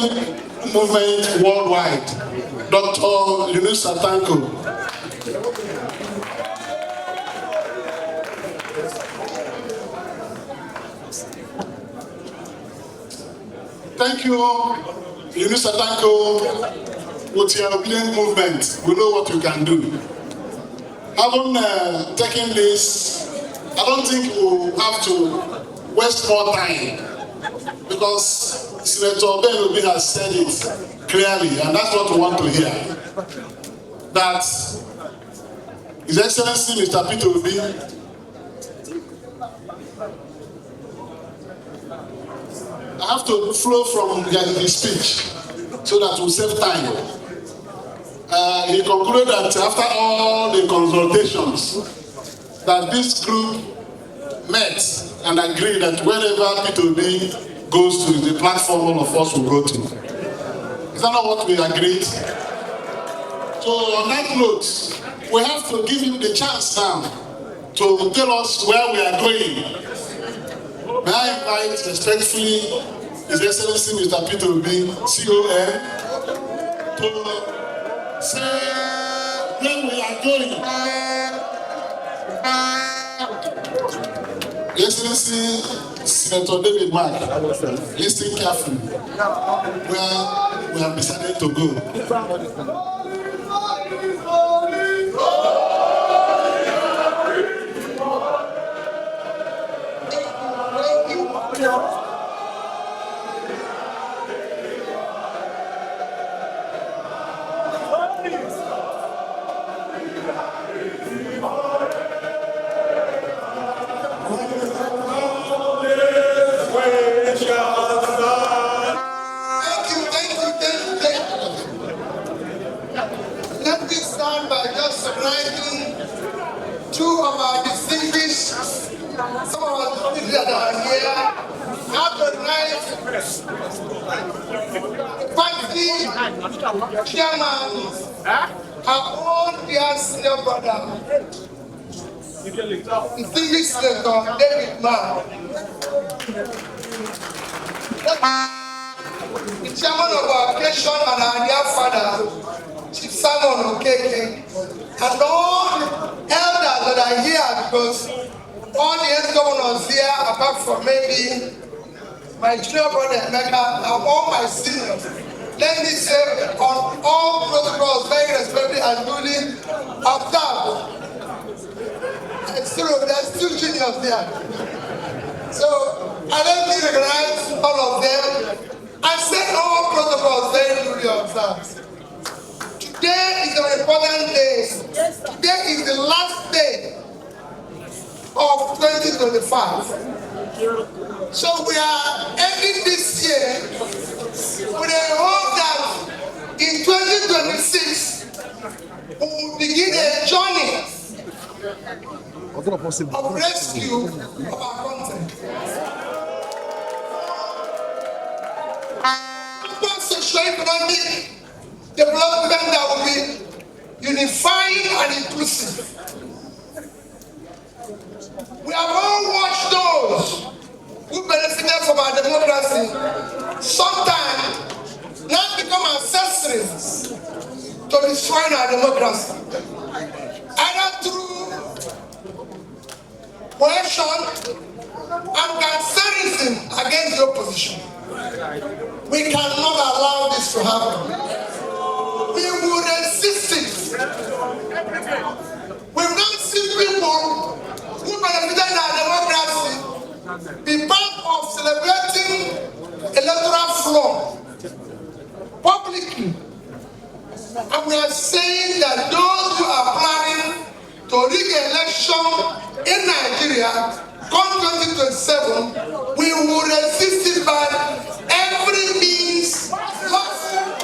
movement worldwide, Dr. Yunus Satanko. Thank you, Yunus Satanko. With your obedient movement, we know what you can do. Having taken this, I don't think we'll have to waste more time because Senator Ben Obi has said it clearly, and that's what we want to hear. That His Excellency Mr. Peter Obi I have to flow from his speech so that we'll save time. He concluded that after all the consultations, that this group met and agreed that wherever P2B goes to, the platform all of us will go to. Is that not what we agreed? So on that note, we have to give him the chance now to tell us where we are going. May I invite respectfully His Excellency Mr. P2B, CON, to say where we are going. His Excellency Senator David Mark, listen carefully where we have decided to go. Two of our distinguished, some of our distinguished that are here, have the right, party chairman, our own dear senior brother, distinguished Senator David Mark, the chairman of our occasion and our dear father, Chief Simon Okeke, and all the elders that are here, because all the ex-governors here, apart from maybe my junior brother Emeka, and all my seniors, let me say on all protocols very respectfully and duly observed. There's two juniors there. So I let me recognize all of them. I said all protocols very duly observed. Today is an important day. Today is the last day of 2025. So we are ending this year with a hope that in 2026 we will begin a journey of rescue of our content. Socio-economic development that will be unifying and inclusive. We have all watched those who benefited from our democracy sometimes now become accessories to destroying our democracy, either through coercion and cancerism against the opposition. We cannot allow this to happen. We will resist it. We've not seen people who benefited our democracy be part of celebrating electoral fraud publicly. And we are saying that those who are planning to rig election in Nigeria come 2027, we will resist it by every means possible.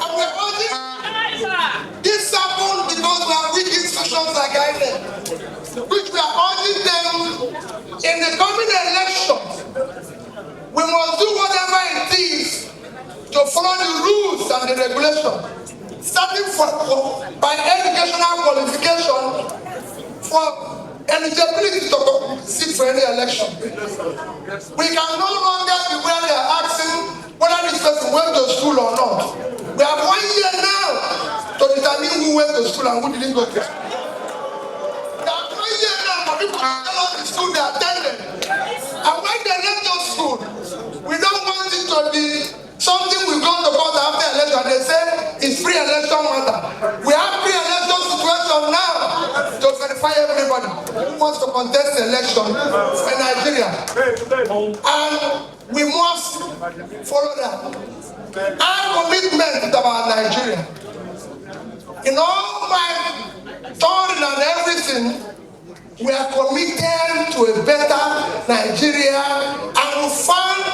And we're urging this happened because we have weak institutions like INEC, which we are urging them in the coming elections. We must do whatever it is to follow the rules and the regulations, starting by educational qualification for eligibility to sit for any election. We can no longer be where they are asking whether this person went to school or not. We have 1 year now to determine who went to school and who didn't go to school. We have 1 year now for people to tell us the school they attended. And when they left those schools, we don't want it to be something we go to court after election. They say it's pre-election matter. We have pre-election situation now to verify everybody who wants to contest the election in Nigeria. And we must follow that. Our commitment about Nigeria. In all my thought and everything, we are committed to a better Nigeria, and we found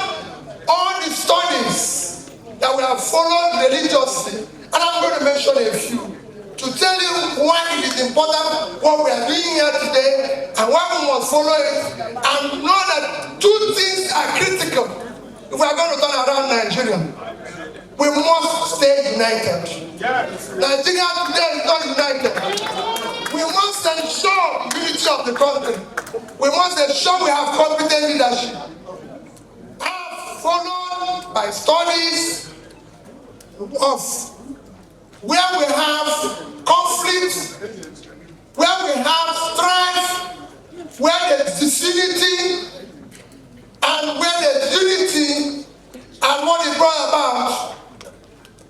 all the studies that we have followed religiously, and I'm going to mention a few to tell you why it is important what we are doing here today and why we must follow it, and know that two things are critical if we are going to turn around Nigeria. We must stay united. Nigeria today is not united. We must ensure the unity of the country. We must ensure we have competent leadership. Followed by studies of where we have conflict, where we have strife, where there is disunity, and where there is unity, and what is brought about.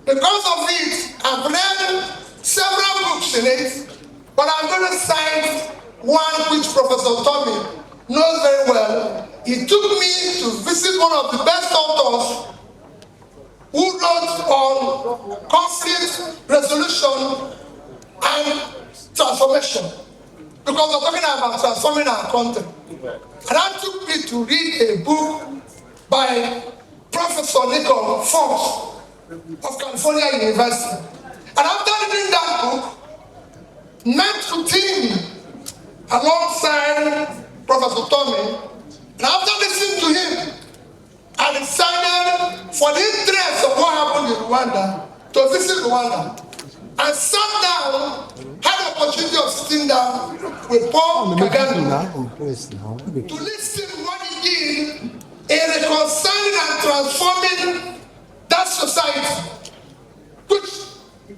Because of it, I've read several books in it, but I'm going to cite one which Professor Tommy knows very well. He took me to visit one of the best authors who wrote on conflict resolution and transformation. Because we're talking about transforming our country. And that took me to read a book by Professor Nicholas Fox of California University. And after reading that book, met with him alongside Professor Tommy, and after listening to him, I decided, for the interest of what happened in Rwanda, to visit Rwanda. And sat down, had the opportunity of sitting down with Paul Kagame to listen what he did in reconciling and transforming that society, which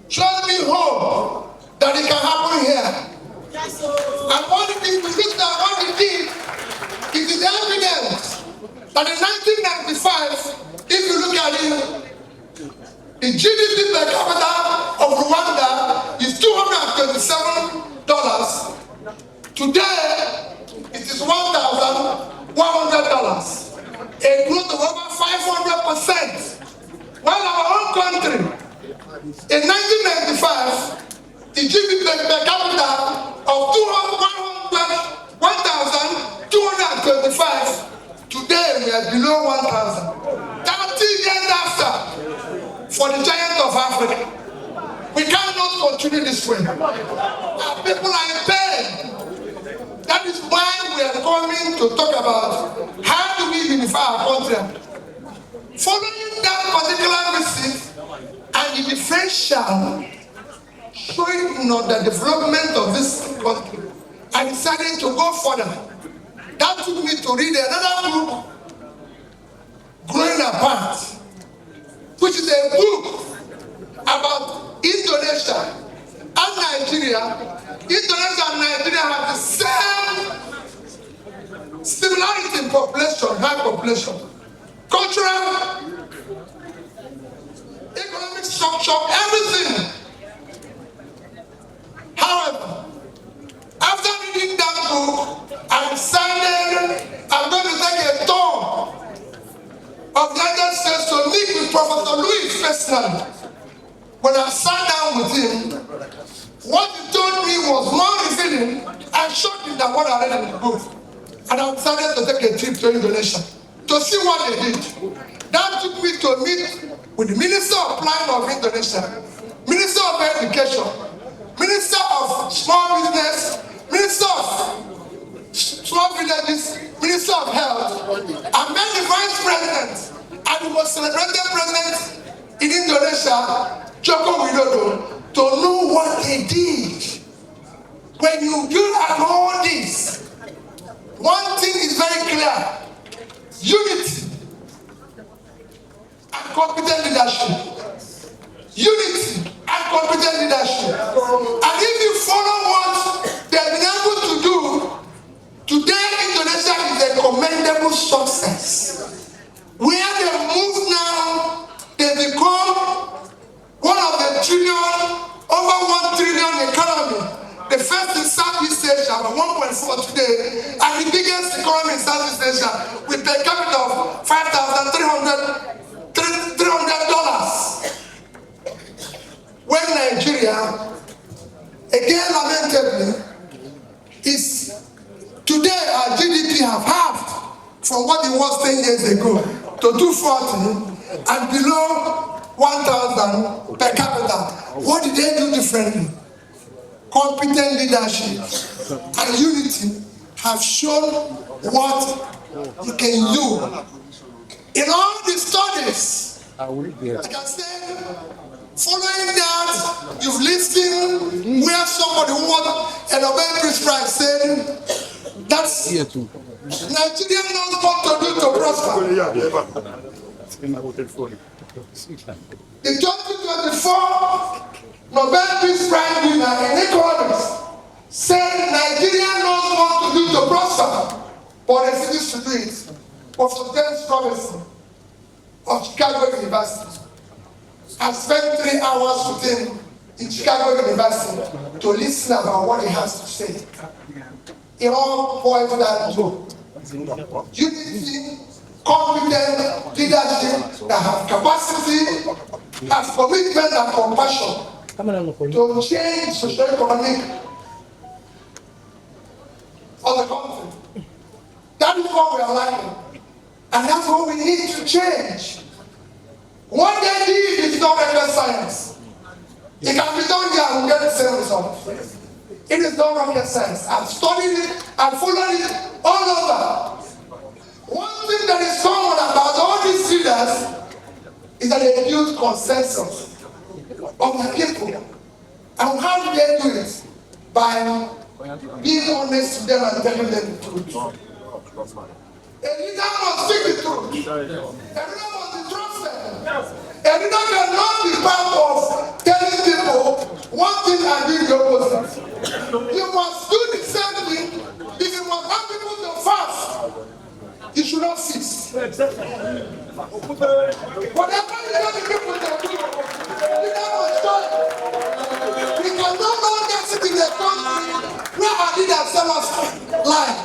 showed me hope that it can happen here. And what he did, we looked at what he did, it is evidence that in 1995, if you look at it, the GDP per capita of Rwanda is $227. Today, it is $1,100. A growth of over 500%. While our own country, in 1995, the GDP per capita of $1,225, today we are below 1,000. 30 years after, for the giant of Africa. We cannot continue this way. Our people are in pain. That is why we are coming to talk about how do we unify our country. Following that particular visit and the differential showing the development of this country, I decided to go further. That took me to read another book, Growing Apart, which is a book about Indonesia and Nigeria. Indonesia and Nigeria have the same similarity in population, high population, cultural, economic structure, everything. However, after reading that book, I decided I'm going to take a tour of the United States to meet with Professor Louis personally. When I sat down with him, what he told me was more revealing and shocking than what I read in the book. And I decided to take a trip to Indonesia to see what they did. That took me to meet with the Minister of Planning of Indonesia, Minister of Education, Minister of Small Business, Minister of Small Villages, Minister of Health, I met the Vice President and the most celebrated president in Indonesia, Joko Widodo, to know what they did. When you do all this, One thing is very clear: unity and competent leadership. Unity and competent leadership. And if you follow what they've been able to do, today Indonesia is a commendable success. Where they move now, they become one of the over 1 trillion economy. The first in Southeast Asia, but 1.4 today, and the biggest economy in Southeast Asia with per capita of $5,300. When Nigeria, again lamentably, is today our GDP have halved from what it was 10 years ago to 240 and below 1,000 per capita. What did they do differently? Competent leadership and unity have shown what you can do. In all the studies, I can say, following that, you've listened where somebody who won a Nobel Peace Prize saying that's Nigeria knows what to do to prosper. The 2024 Nobel Peace Prize winner in economics said Nigeria knows what to do to prosper, but refuses to do it. Professor James Robinson of Chicago University. I spent 3 hours with him in Chicago University to listen about what he has to say. It all boils down to unity, competent leadership that have capacity, has commitment and compassion to change socio-economic of the country. That is what we are lacking. And that's what we need to change. What they did is not rocket science. It can be done here and we get the same result. It is not rocket science. I've studied it, I've followed it all over. One thing that is common about all these leaders is that they build consensus of the people. And how do they do it? By being honest to them and telling them the truth. A leader must speak the truth. A leader must be trusted. A leader cannot be part of telling people one thing and doing the opposite. You must do the same thing. If you must have people to fast, you should not cease. Whatever you tell the people to do, the leader must do it. We can no longer sit in a country where our leaders tell us lie.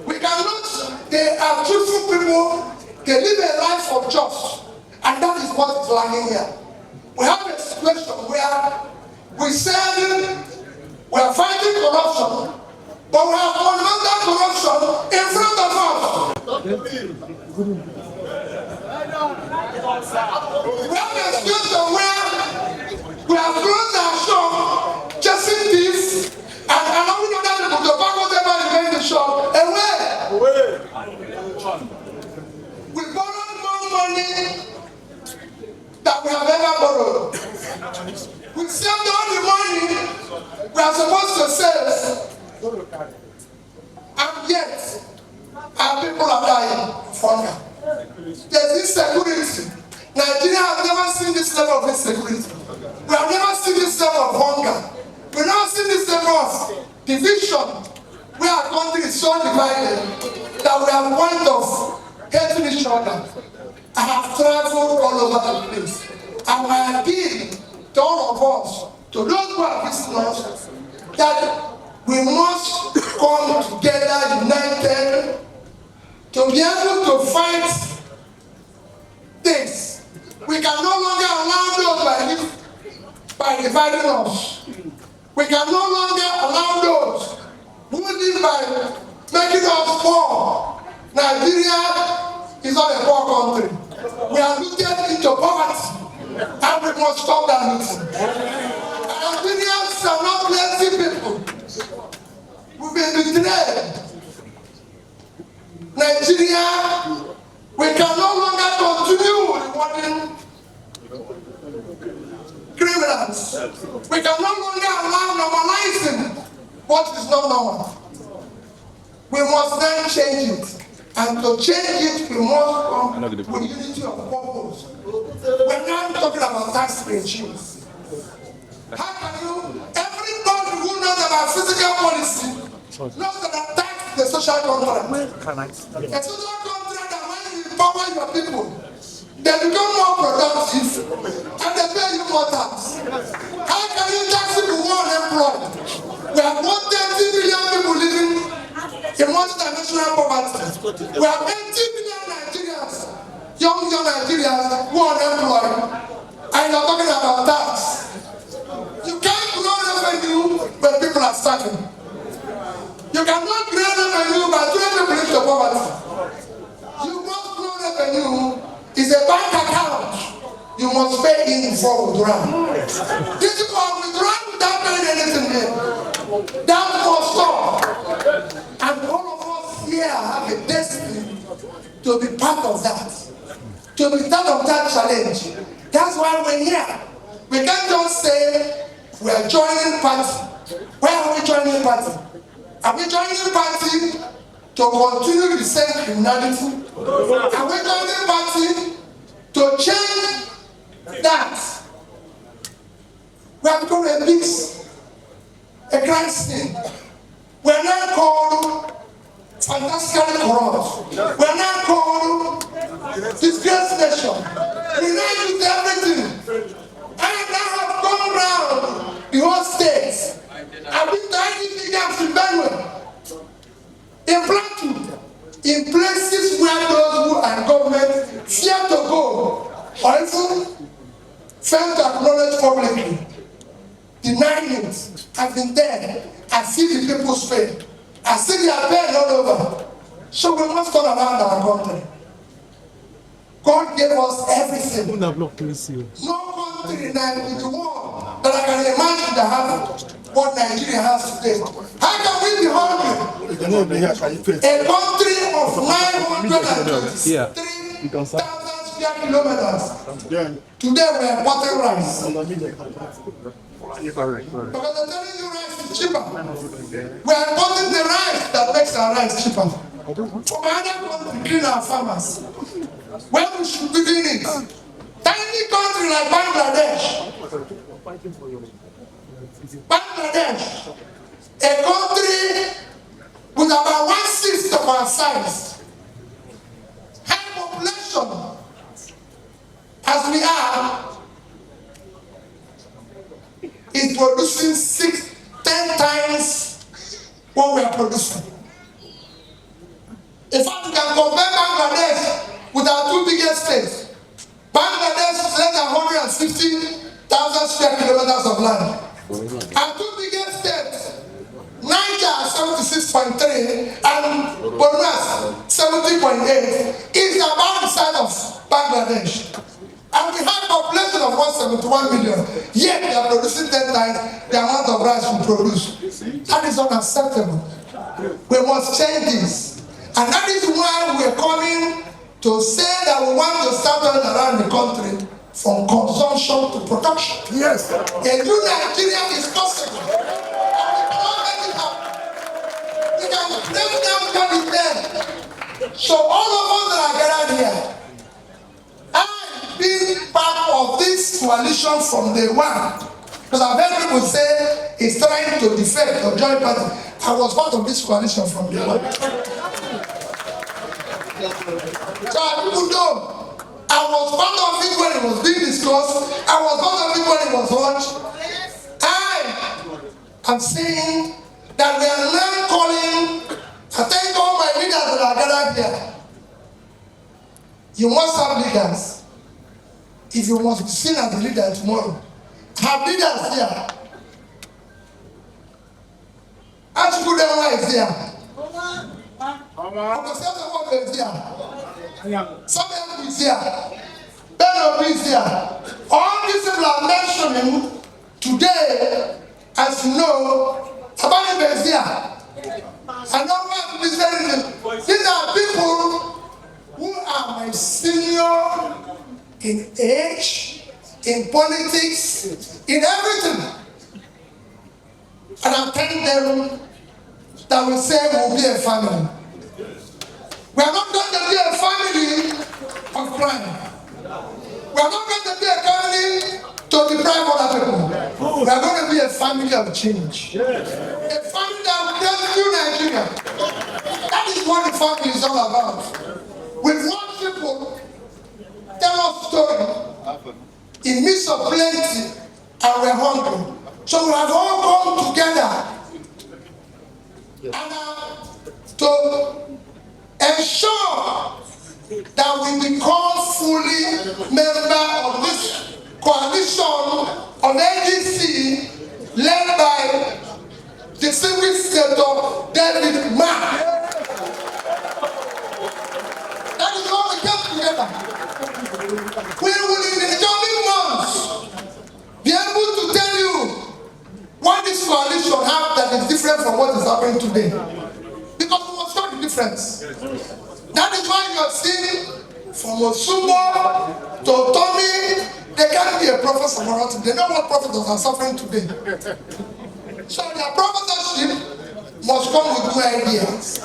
We cannot, they are truthful people, they live a life of trust, and that is what is lacking here. We have a situation where we said we are fighting corruption, but we have fundamental corruption in front of us. We have a situation where we have closed our shop, chasing thieves, and allowing other people to back whatever remain in the shop away. We borrowed more money than we have ever borrowed. We saved all the money we are supposed to save, and yet our people are dying of hunger. There's insecurity. Nigeria has never seen this level of insecurity. We have never seen this level of hunger. We have never seen this level of division. Where our country is so divided that we are point of hating each other. I have traveled all over the place. And I appeal to all of us, to those who are visiting us, that we must come together united to be able to fight this. We can no longer allow those by dividing us. We can no longer allow those who live by making us poor. Nigeria is not a poor country. We are rooted into poverty, and we must stop that rooting. Nigerians are not lazy people. We've been betrayed. Nigeria, we can no longer continue rewarding criminals. We can no longer allow normalizing what is not normal. We must then change it. And to change it, we must come with unity of purpose. We're not talking about tax regimes. How can you, everybody who knows about physical policy knows that tax is the social contract. A social contract that when you empower your people, they become more productive and they pay you more tax. How can you tax people who are unemployed? We have 130 million people living in multinational poverty. We have 80 million Nigerians, young Nigerians who are unemployed, and you're talking about tax. You can't grow revenue when people are starving. You cannot grow revenue by throwing people into poverty. You must grow revenue. It's a bank account. You must pay in for withdrawal. This is for withdrawal without paying anything here. That must stop. And all of us here have a destiny to be part of that. To be part of that challenge. That's why we're here. We can't just say we are joining party. Why are we joining party? Are we joining party to continue the same criminality? Are we joining party to change that? We have become a mix, a crime scene. We are not called fantastically corrupt. We are not called disgraced nation. We now use everything. And I have gone around the whole state. I've been to IDC camps in Benue, in Plateau, in places where those who are government fear to go, or even fail to acknowledge publicly, denying it. I've been there. I see the people's pain. I see their pain all over. So we must turn around our country. God gave us everything. No country in the world that I can imagine that have what Nigeria has today. How can we be hungry? A country of 923,000 square kilometers. Today we are importing rice. Because they're telling you rice is cheaper. We are importing the rice that makes our rice cheaper. From other countries, clean our farmers. When we should be doing it. Tiny country like Bangladesh. Bangladesh, a country with about 1/6 of our size, high population, as we are, is producing 10 times what we are producing. In fact, we can compare Bangladesh with our two biggest states. Bangladesh is less than 150,000 square kilometers of land. Our two biggest states, Naija 76.3 and Borno 70.8, is about the size of Bangladesh. And we have a population of 171 million. Yet they are producing 10 times the amount of rice we produce. That is unacceptable. We must change this. And that is why we are coming to say that we want to start around the country from consumption to production. Yes. A new Nigeria is possible. And we cannot make it happen. We can break down what is there. So all of us that are gathered here, I've been part of this coalition from day one. Because I've heard people say it's trying to defect or join party. I was part of this coalition from day one. So people know. I was part of it when it was being discussed. I was part of it when it was launched. I am saying that we are now calling, I thank all my leaders that are gathered here. You must have leaders. If you must be seen as a leader tomorrow, have leaders here. Achukudema is here. Okosewa is here. Somebody is here. Beno is here. All these people are mentioning today, as you know, Abani is here. I know what is very. These are people who are my senior in age, in politics, in everything. And I'm telling them that we say will be a family. We are not going to be a family of crime. We are not going to be a family to deprive other people. We are going to be a family of change. A family that will create new Nigeria. That is what the family is all about. We want people tell us story in midst of plenty and we're hungry. So we have all come together and to ensure that we become fully member of this coalition of ADC led by distinguished Senator David Mark. That is how we come together. We will in the coming months be able to tell you what this coalition has that is different from what is happening today. Because we must show the difference. That is why you are seeing from Osumo to Tommy, they can't be a prophet tomorrow. They know what prophets are suffering today. So their prophecy must come with new ideas.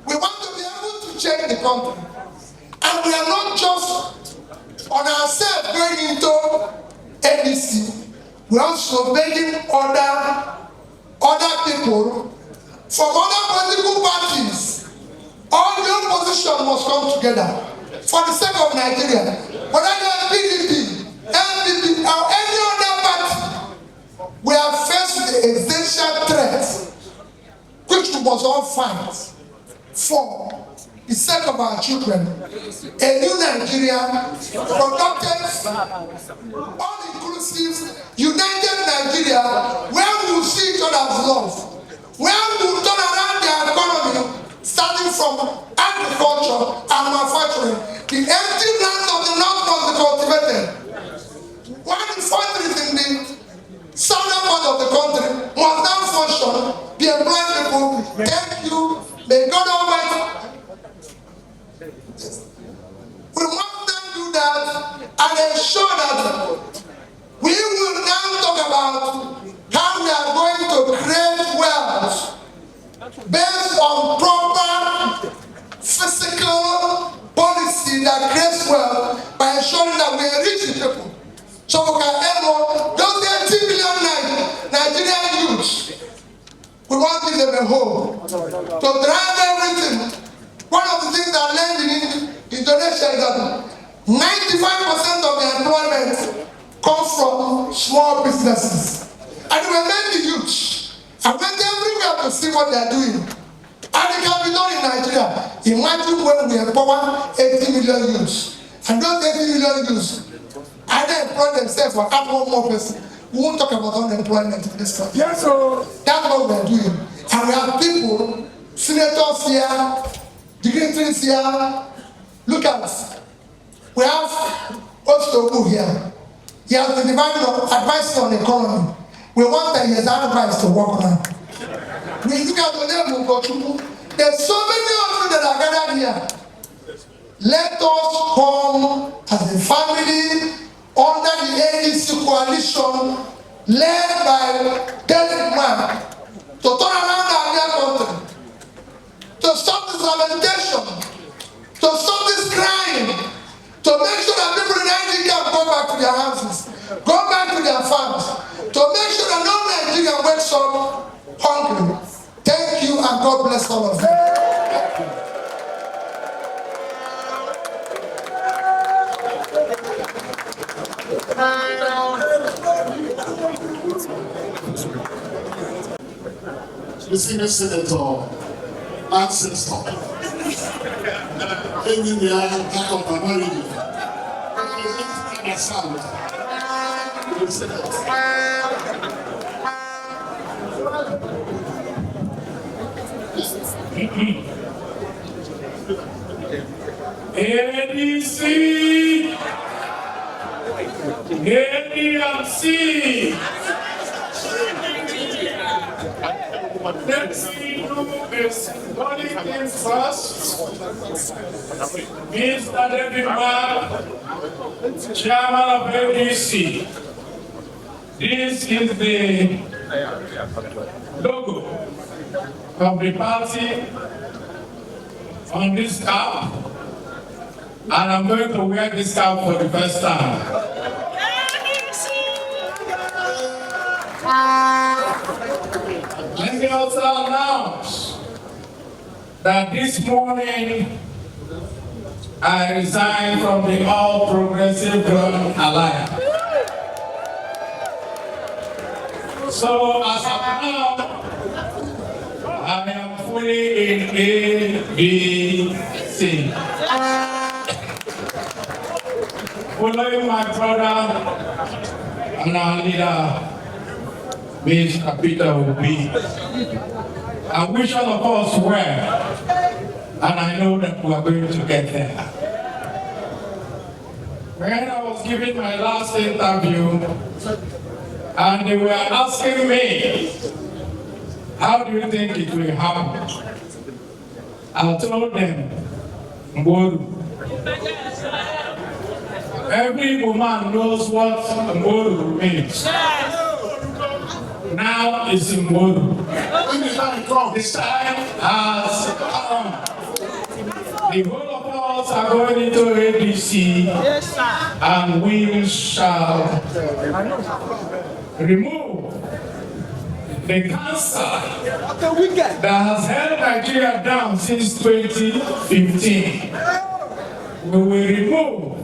We want to be able to change the country. And we are not just on ourselves going into ADC. We are also begging other people from other political parties. All the opposition must come together for the sake of Nigeria. Whether they are PDP, NPP, or any other party, we are faced with the existential threat which we must all fight for the sake of our children. A new Nigeria, productive, all-inclusive, united Nigeria, where we will see each other's love, where we will turn around the economy, starting from agriculture and manufacturing. The empty lands of the north must be cultivated. While the factories in the southern part of the country must now function, be employing people. Thank you. May God Almighty. We must then do that and ensure that we will now talk about how we are going to create wealth based on proper physical policy that creates wealth by ensuring that we enrich the people. So we can enable those 80 million Nigerian youths. We want to give them a home to drive everything. One of the things that I learned in Indonesia is that 95% of the employment comes from small businesses. And we made the youth. I went everywhere to see what they are doing. And it can be done in Nigeria. Imagine when we empower 80 million youths. And those 80 million youths either employ themselves or add one more person. We won't talk about unemployment in this country. Yes, sir. That's what we're doing. And we have people, senators here, dignitaries here. Look at us. We have Ostobu here. He has been divided advice on the economy. We want that he has advice to work on it. We look at the name of there's so many of you that are gathered here. Let us come as a family under the ADC coalition led by David Mark to turn around our country, to stop this lamentation, to stop this crime, to make sure that people in Nigeria can go back to their houses, go back to their farms, to make sure that no Nigerian wakes up hungry. Thank you and God bless all of you. The senior senator, ancestor, engineer, back of my marriage, and sound. The Senate. ADC, ADC. Let's do this symbolic thing first. Mr. David Mark, Chairman of ADC. This is the logo of the party on this cap, and I'm going to wear this cap for the first time. Let me also announce that this morning I resigned from the All Progressive Growing Alliance. So as of now, I am fully in ADC. Following my brother and our leader, Mr. Peter Obi. I wish all of us well, and I know that we are going to get there. When I was giving my last interview, and they were asking me, how do you think it will happen? I told them, Mboru. Every woman knows what Mboru means. Now it's Mboru. This time has come. The whole of us are going into ADC, and we shall remove the cancer that has held Nigeria down since 2015. We will remove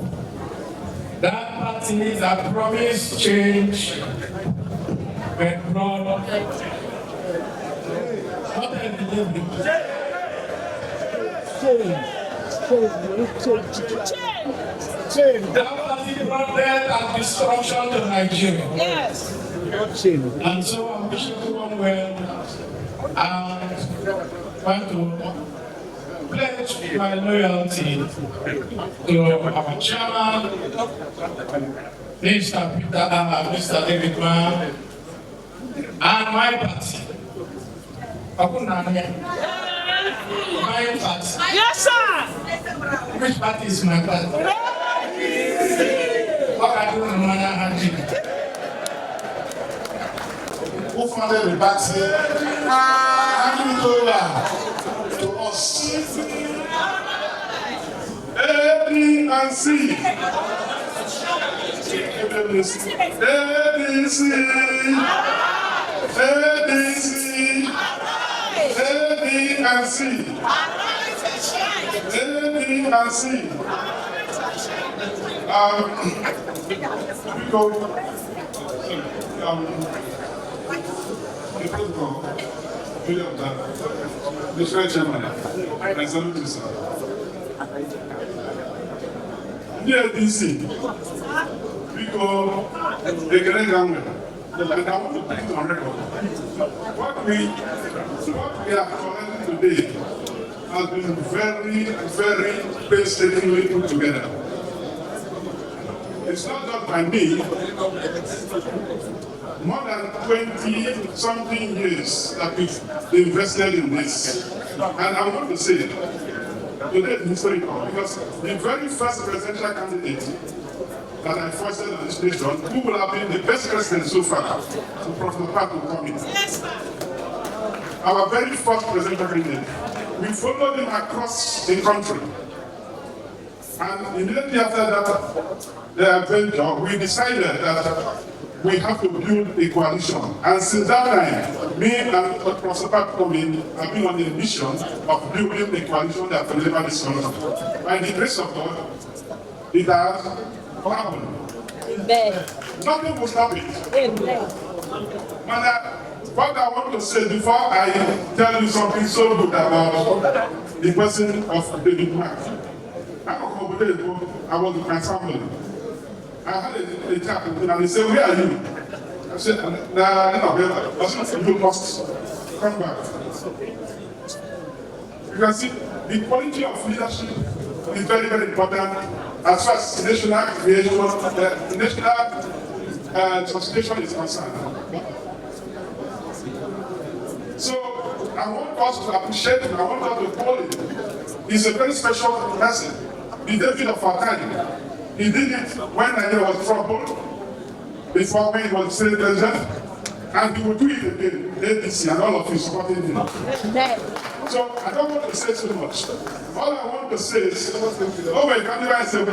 that party that promised change but brought that party brought death and destruction to Nigeria. Yes. And so I wish everyone well and want to pledge my loyalty to our chairman, Mr. David Mann, and my party. My party. Yes, sir. Which party is my party? What I do in Who founded the party? Handing it over to us. A, B, and C. ADC. ADC. A, B, and C. A, B, and C. Mr. Chairman, I salute you, sir. The ADC, because the great government, and I want to put it on record. What we are collecting today has been very, very painstakingly put together. It's not just by me. More than 20-something years that we've invested in this. And I want to say, today is historical because the very first presidential candidate that I foisted on this nation, who will have been the best president so far, so Professor Pat will come in. Yes, Our very first presidential candidate, we followed him across the country. And immediately after that, the adventure, we decided that we have to build a coalition. And since that time, me and Professor Pat have been on a mission of building a coalition that will deliver this country. By the grace of God, it has happened. Amen. Nothing will stop it. Amen. What I want to say before I tell you something so good about the person of David Mark. I was with my family. I had a chat with him and he said, "Where are you?" I said, "Nah, you must come back." You can see the quality of leadership is very, very important as far as national creation, national transportation is concerned. So I want us to appreciate him. I want us to call him. He's a very special person. The David of our time. He did it when Nigeria was troubled, before when he was Senate President, and he will do it again. ADC and all of you supporting him. Amen. So I don't want to say too much. All I want to say is, oh my God, I say,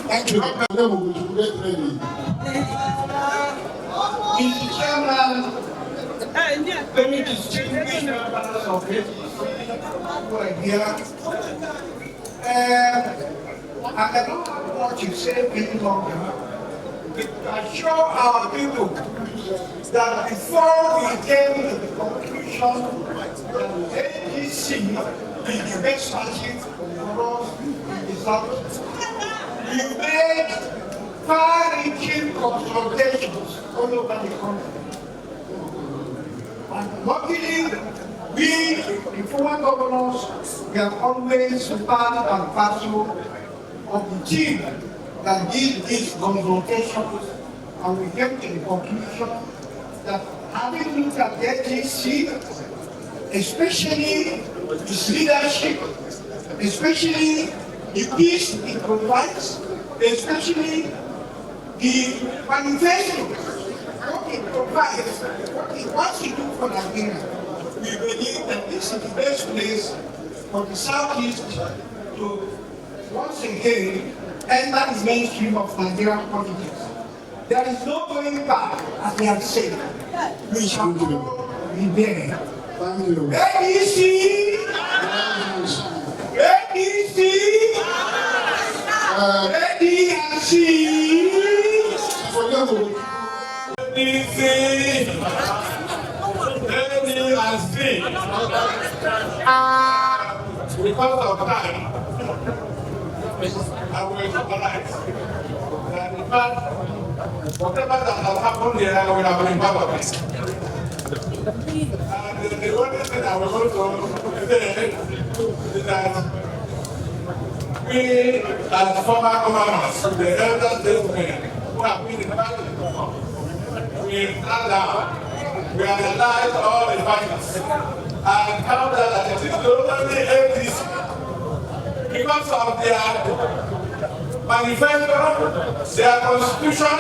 Thank you. Mr. Chairman, let me distinguish members of it who are here. I don't want to say any longer. I assure our people that before we came to the conclusion that APC is the best party for us in the South, we made far-reaching consultations all over the country. And luckily, we, the former governors, we have always part and parcel of the team that did these consultations, and we came to the conclusion that having looked at the ADC, especially its leadership, especially the peace it provides, especially the manifesto, what it provides, what it wants to do for Nigeria. We believe that this is the best place for the Southeast to once again enter the mainstream of Nigerian politics. There is no going back, as we have said. We shall go there. Thank you. ADC! ADC! ADC! Because of time, I will summarize that in fact, whatever that has happened here, we have been part of it. And the only thing I will also say is that we, as former governors, the elder statesmen who have been in power before, we stand down, we analyze all the factors, and found out that it is only APC because of their manifesto, their constitution,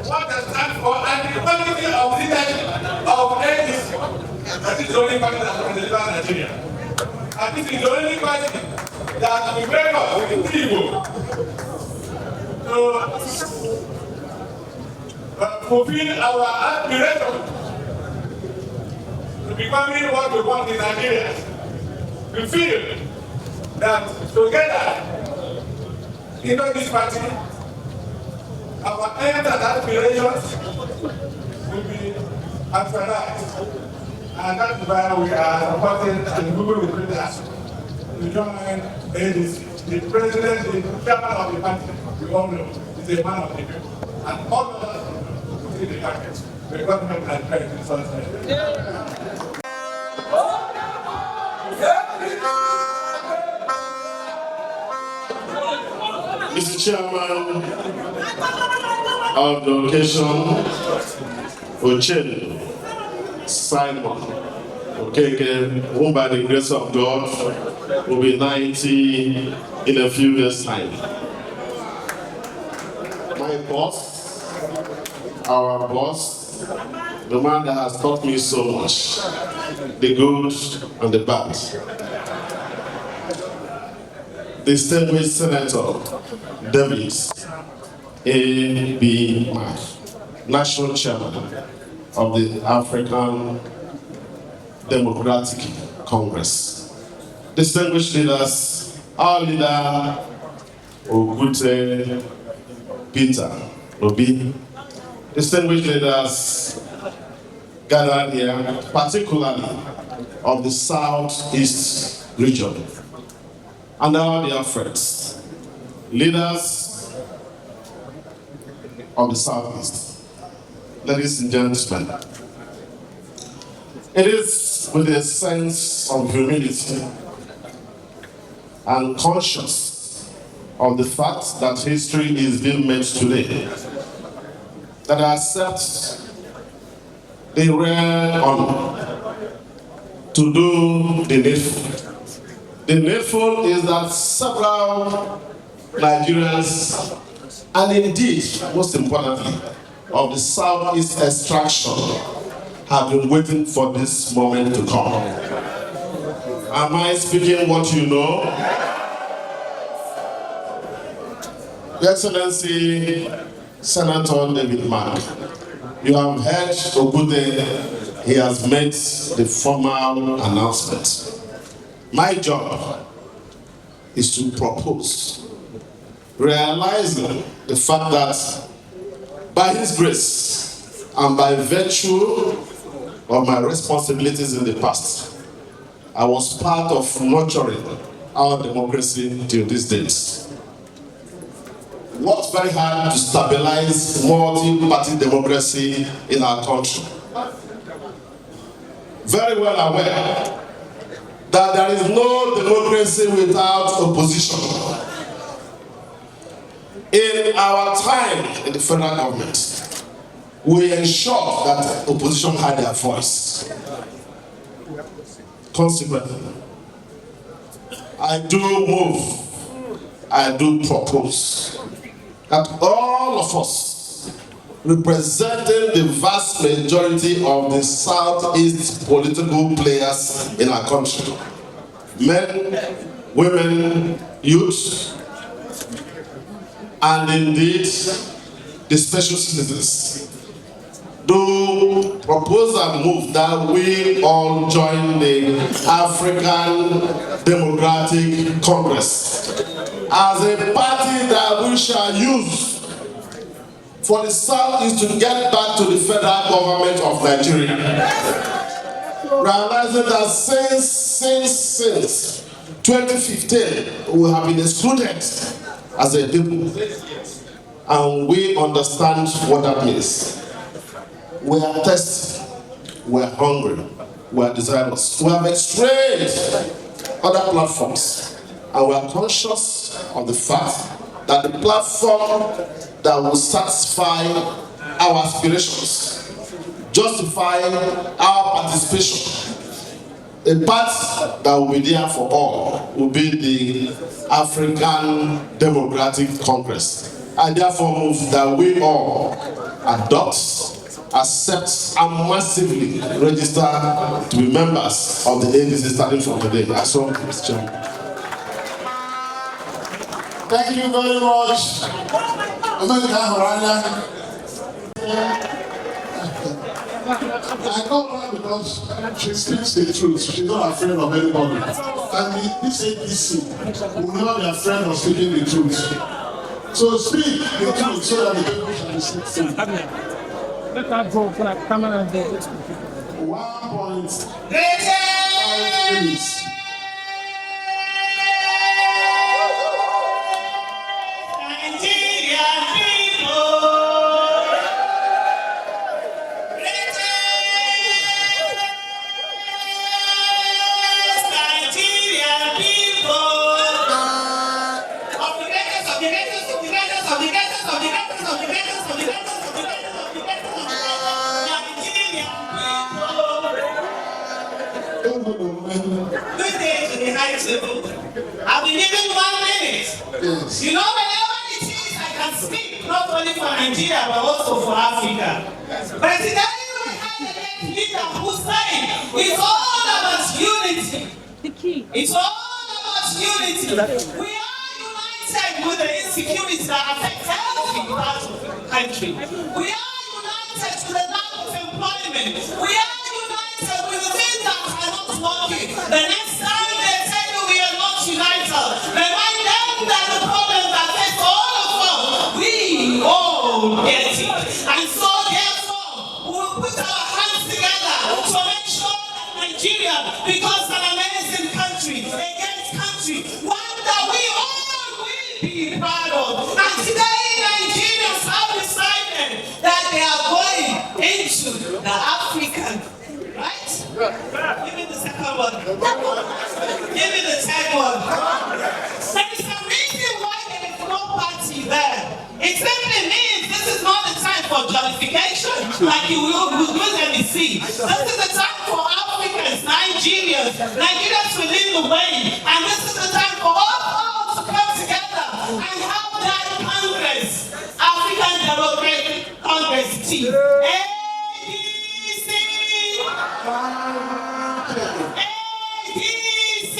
what they stand for, and the quality of leadership of APC. That is the only party that can deliver Nigeria. And this is the only party that will make us with Tinubu to fulfill our aspiration to becoming what we want in Nigeria. We feel that together, in this party, our aims and aspirations will be actualized. And that's why we are supporting and moving with leaders to join ADC. The president, the chairman of the party, we all know, is a man of the people. And all of us will see the package. We're going to make that very in first place. Mr. Chairman of the occasion, Ochen Simon Okeke, who by the grace of God will be 90 in a few days' time. My boss, our boss, the man that has taught me so much, the good and the bad. Distinguished Senator Davis A.B. Mark, National Chairman of the African Democratic Congress. Distinguished leaders, our leader, Ogute Peter Obi. Distinguished leaders gathered here, particularly of the Southeast region, and all their friends, leaders of the Southeast, ladies and gentlemen. It is with a sense of humility and conscious of the fact that history is being made today, that I accept the rare honor to do the needful. The needful is that several Nigerians, and indeed, most importantly, of the Southeast extraction, have been waiting for this moment to come. Am I speaking what you know? Your Excellency, Senator David Mark, you have heard Ogude, he has made the formal announcement. My job is to propose, realizing the fact that by His grace and by virtue of my responsibilities in the past, I was part of nurturing our democracy till these days. Worked very hard to stabilize multi-party democracy in our country. Very well aware that there is no democracy without opposition. In our time in the federal government, we ensured that opposition had their voice. Consequently, I do move, I do propose that all of us, representing the vast majority of the Southeast political players in our country, men, women, youth, and indeed the special citizens, do propose and move that we all join the African Democratic Congress as a party that we shall use for the Southeast to get back to the federal government of Nigeria. Realizing that since 2015, we have been excluded as a people, and we understand what that means. We are thirsty, we are hungry, we are desirous. We have strayed other platforms, and we are conscious of the fact that the platform that will satisfy our aspirations, justify our participation, a path that will be there for all, will be the African Democratic Congress. I therefore move that we all adopt, accept, and massively register to be members of the ADC starting from today. I saw Mr. Chairman. Thank you very much. I know her because she speaks the truth. She's not afraid of anybody. And this APC will never be afraid of speaking the truth. So speak the truth so that the people shall be set free. Let that go for that camera and go. 1.5 minutes. I'll be given 1 minute. Yes. You know, whenever it is, I can speak, not only for Nigeria, but also for Africa. But today we have a leader who's saying it's all about unity. The key. It's all about unity. We are united with the insecurities that affect every part of the country. We are united with the lack of employment. We are united with the things that are not working. The next time they tell you we are not united, remind them that the problems that face all of us, we all get it. And so therefore, we will put our hands together to make sure that Nigeria becomes an amazing country, a great country, one that we all will be proud of. And today, Nigerians have decided that they are going into the African, right? Give me the second one. Give me the third one. qualification like you will usually see. This is the time for Africans, Nigerians will lead the way, and this is the time for all to come together and have that Congress, African Democratic Congress team. ADC! ADC!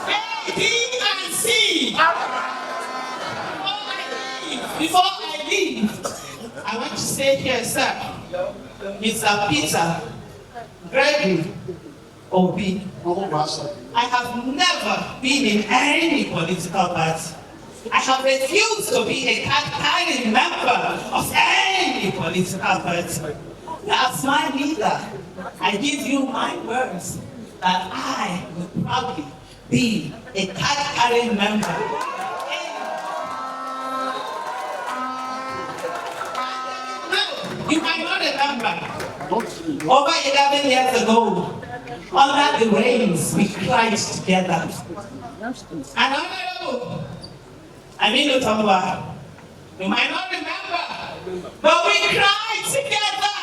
ADC! Before I leave, I want to say here, sir, Mr. Peter Gregory Obi, I have never been in any political party. I have refused to be a card-carrying member of any political party. As my leader, I give you my words that I will proudly be a card-carrying member. You might not remember, over 11 years ago, under the rains, we cried together. And Honorable Aminu Tamba, you might not remember, but we cried together.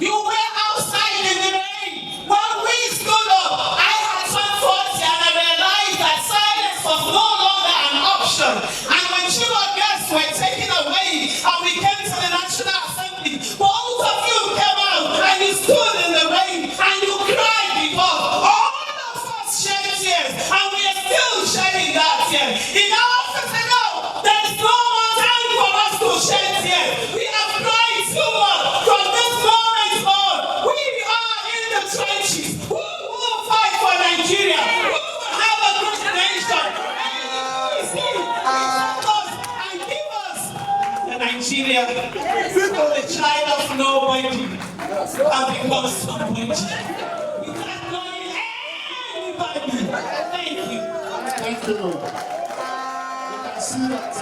You were outside in the rain. When we stood up, I had 140 and I realized that silence was no longer an option. And when Chiba guests were taken away and we came to the National Assembly, both of you came out and you stood in the rain and you cried because all of us shed tears and we are still shedding that tear. In our office now, there is no more time for us to shed tears. We have cried too much. From this moment on, we are in the trenches. Who will fight for Nigeria? Who will have a good nation? And give us the Nigeria, the child of nobody, and become somebody. Without knowing anybody. Thank you. Thank you. You can see that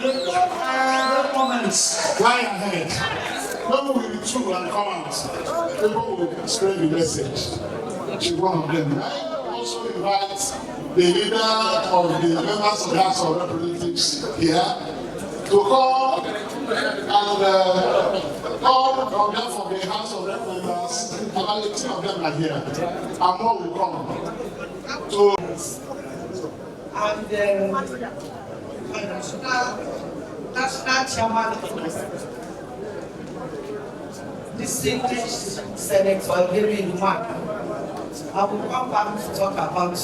great moments lie ahead. When we will be true and come out, people will spread the message. She's one of them. I also invite the leader of the members of the House of Representatives here to come and come on behalf of the House of Representatives. About 18 of them are here, and more will come. So, And national chairman, distinguished Senator David Mark, I will come back to talk about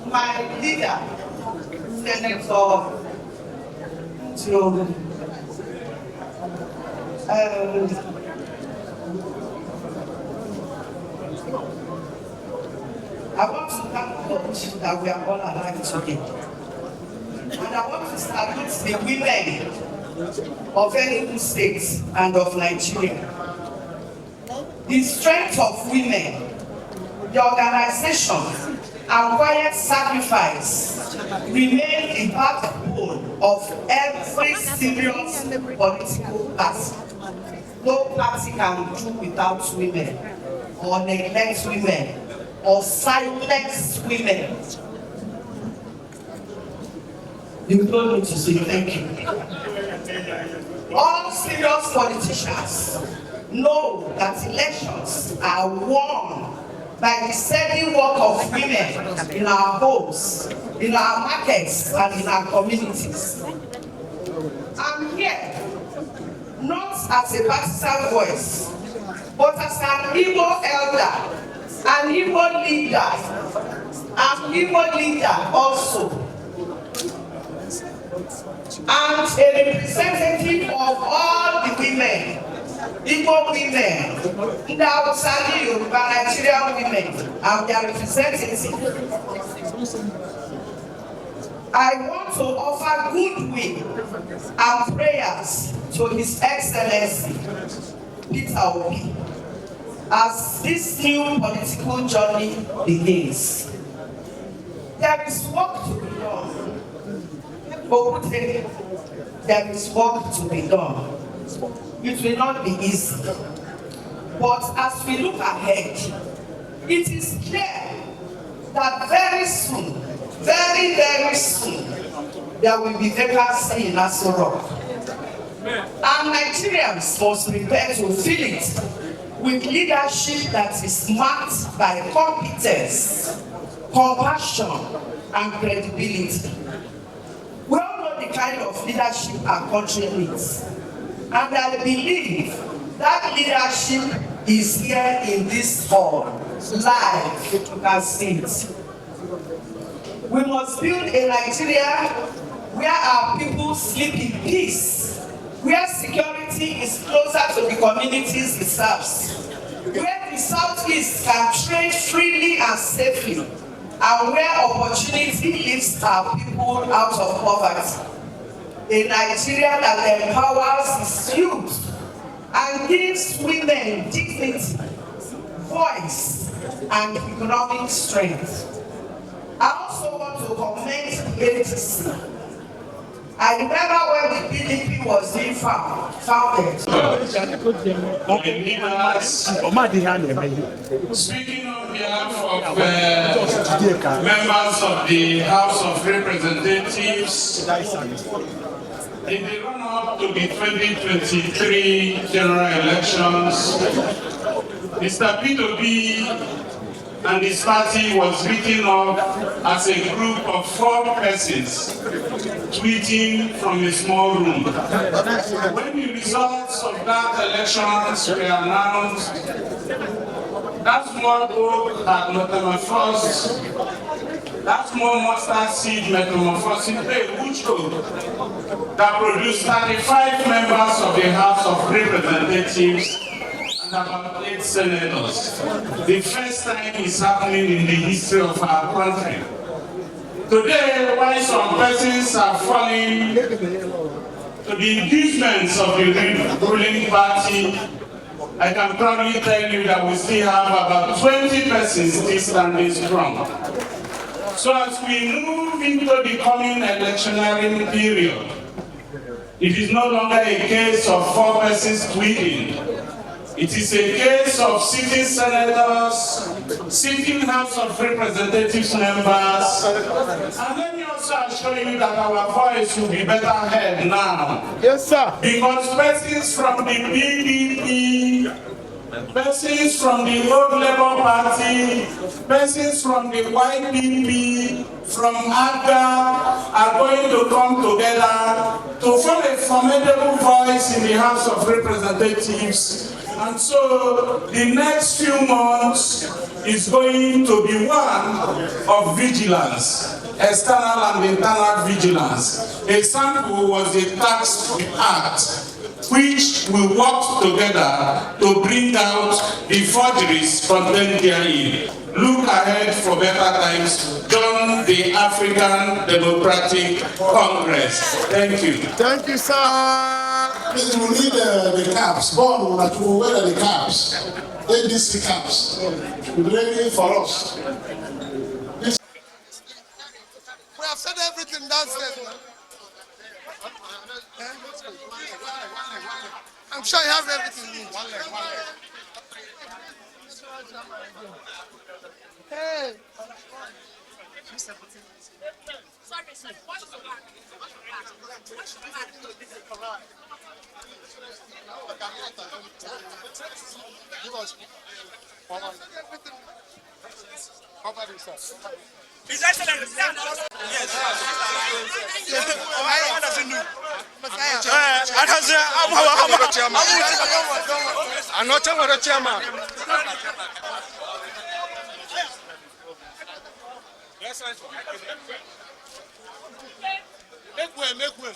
my leader, Senator I want to thank God that we are all alive today. And I want to salute the women of Enugu State and of Nigeria. The strength of women, the organization, and quiet sacrifice remain the backbone of every serious political party. No party can do without women, or neglect women, or silence women. You don't need to say thank you. All serious politicians know that elections are won by the steady work of women in our homes, in our markets, and in our communities. I'm here not as a partisan voice, but as an Igbo elder, an Igbo leader also, and a representative of all the women, Igbo women, Ndawusani Yoruba Nigerian women, and their representatives. I want to offer goodwill and prayers to His Excellency Peter Obi as this new political journey begins. There is work to be done. There is work to be done. It will not be easy. But as we look ahead, it is clear that very soon Very, very soon, there will be vacancy in Aso Rock. And Nigerians must prepare to fill it with leadership that is marked by competence, compassion, and credibility. We all know the kind of leadership our country needs. And I believe that leadership is here in this hall, live, you can see it. We must build a Nigeria where our people sleep in peace, where security is closer to the communities it serves, where the Southeast can trade freely and safely, and where opportunity lifts our people out of poverty. A Nigeria that empowers its youth and gives women dignity, voice, and economic strength. I also want to commend the ADC. I remember when the PDP was being founded. Speaking on behalf of members of the House of Representatives, in the run-up to the 2023 general elections, Mr. P2B and his party was written off as a group of 4 persons tweeting from a small room. When the results of that elections were announced, that small group had metamorphosed, that small mustard seed metamorphosed into a huge group that produced 35 members of the House of Representatives and about 8 senators. The first time it's happening in the history of our country. Today, while some persons are falling to the inducements of the ruling party, I can proudly tell you that we still have about 20 persons still standing strong. So as we move into the coming electionary period, it is no longer a case of 4 persons tweeting. It is a case of sitting senators, sitting House of Representatives members, and let me also assure you that our voice will be better heard now. Yes, sir. Because persons from the PDP, persons from the Old Labour Party, persons from the YPP, from AGA are going to come together to form a formidable voice in the House of Representatives. And so the next few months is going to be one of vigilance, external and internal vigilance. A sample was the Tax Act, which we worked together to bring out the forgeries contained therein. Look ahead for better times. Join the African Democratic Congress. Thank you. Thank you, sir. Please, we need the caps. Born, where are the caps? ADC caps. Ready for us. Please. We have said everything downstairs. I'm sure you have everything you need. Hey. Sorry, what's the back? Give us. Cover this up. His Excellency. Yes. Why doesn't do? I'm not the chairman. Make way, make way.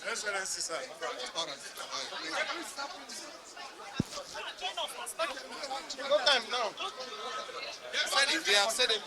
Excellency, sir. No time now. They have said it.